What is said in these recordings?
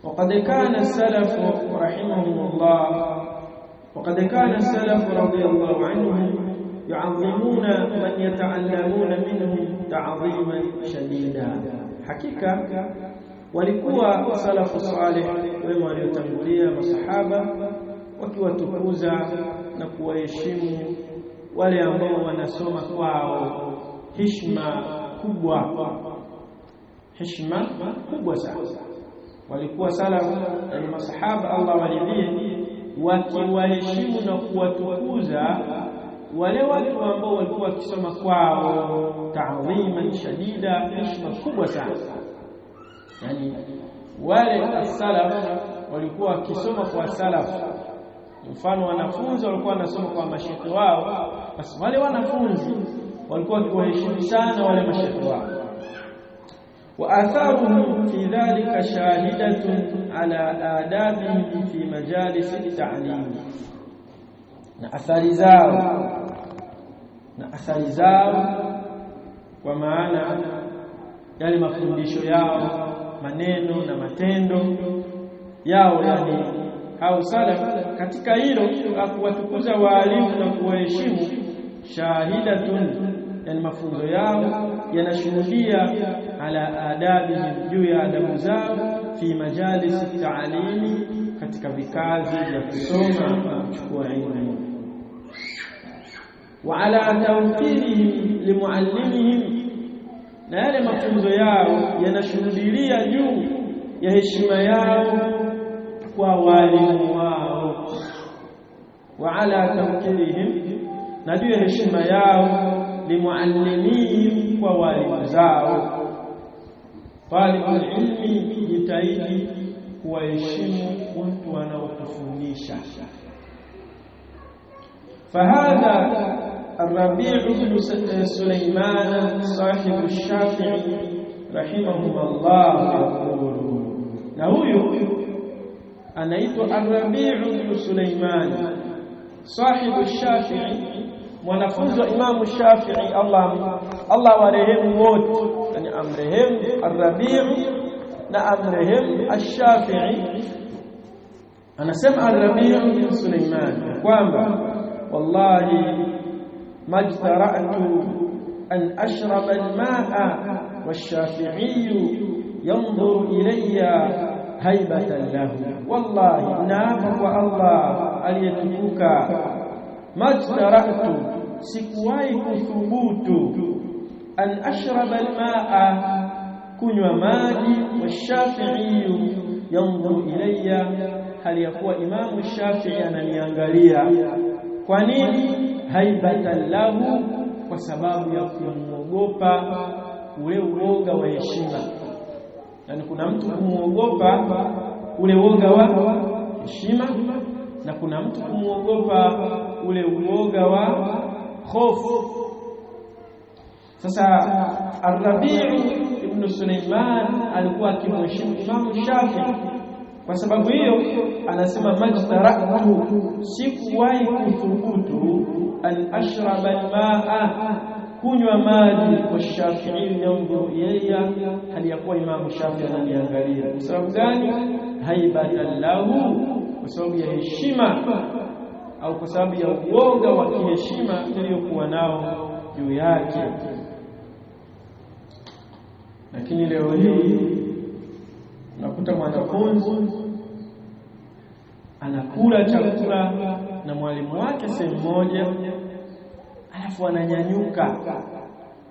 وقد كان السلف رحمهم الله وقد كان السلف رضي الله عنهم يعظمون من يتعلمون منهم تعظيما شديدا. حقيقة walikuwa salafu salih wema waliotangulia masahaba wakiwatukuza na kuwaheshimu wale ambao wanasoma kwao heshima kubwa sana. Walikuwa salafu na masahaba Allah walidhie wakiwaheshimu na kuwatukuza wale watu ambao walikuwa wakisoma kwao ta'dhiman shadida, heshima kubwa sana. Yani wale as-salaf walikuwa wakisoma kwa salaf. Mfano wanafunzi walikuwa wanasoma kwa mashaikh wao, basi wale wanafunzi walikuwa wakiwaheshimu sana wale mashaikh wao. Wa atharuhum fi dhalika shahidatun ala adabihim fi majalis at-ta'lim. Na athari zao kwa maana yale mafundisho yao, maneno na matendo yao, yani hao salaf katika hilo kuwatukuza walimu na kuwaheshimu, shahidatun, yani mafunzo yao yanashuhudia ala adabihim, juu ya adabu zao, fi majalis ta'alimi, katika vikazi vya kusoma na kuchukua elimu, wa ala tawqirihim limuallimihim, na yale mafunzo yao yanashuhudia juu ya heshima yao kwa walimu wao, wa ala tawqirihim, na juu ya heshima yao limuallimihim, kwa walimu zao. Talibul ilmi jitahidi kuwaheshimu watu wanaokufundisha. Fahadha الربيع بن سليمان صاحب الشافعي رحمه الله يقول، na huyu anaitwa الربيع بن سليمان صاحب الشافعي, mwanafunzi wa Imam Shafi'i, Allah warehemu wote, yani amrehemu الربيع na amrehemu الشافعي. Anasema الربيع بن سليمان kwamba wallahi majtara'tu an ashraba al-ma'a wash-shafi'i yanzuru ilayya haibatan lahu. Wallahi naapa kwa Allah aliyetukuka, majtara'tu, sikuwahi kuthubutu, an ashraba al-ma'a, kunywa maji, wash-shafi'i yanzuru ilayya, hali yakuwa Imam Shafi'i ananiangalia. Kwa nini? Haibatan lahu, kwa sababu ya kumuogopa ule uoga wa heshima. Yani kuna mtu kumuogopa ule uoga wa heshima, na kuna mtu kumuogopa ule uoga wa hofu. Sasa Ar-Rabi' ibn Sulaiman alikuwa akimheshimu Imam Shafi'i. Kwa sababu hiyo anasema majtara'tu, sikuwahi kuthubutu, an ashraba al-ma'a, kunywa maji, wa Shafi'i yanzuru ilayya, hali yakuwa Imam Shafi'i ananiangalia. Kwa sababu gani? Haibatan lahu, kwa sababu ya heshima, au kwa sababu ya uoga wa kiheshima aliyokuwa nao juu yake. Lakini leo hii unakuta mwanafunzi anakula chakula na mwalimu wake sehemu moja, alafu ananyanyuka,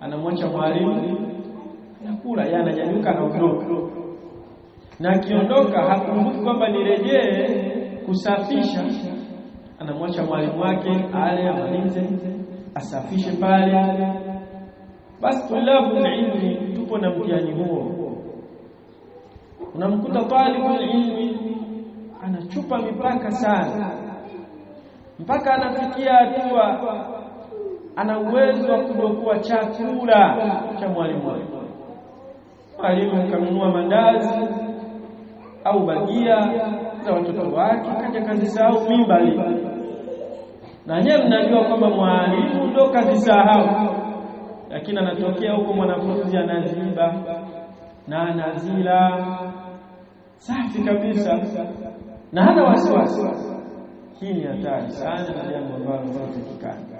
anamwacha mwalimu anakula, yeye ananyanyuka na udogo, na akiondoka hakumbuki kwamba nirejee kusafisha, anamwacha mwalimu wake ale amalize asafishe pale. Basi tulabu ilmi tupo na mtihani huo. Unamkuta talibul ilmi anachupa mipaka sana, mpaka anafikia hatua ana uwezo wa kudokua chakula cha mwalimu wake. Mwalimu kanunua mandazi au bagia za watoto wake, kaja kazisahau mimbali, na nyewe mnajua kwamba mwalimu ndo kazisahau, lakini anatokea huko mwanafunzi anaziba na anazila safi mufti kabisa na hana wasiwasi. Hii ni hatari sana na jambo ambalo linatakikana.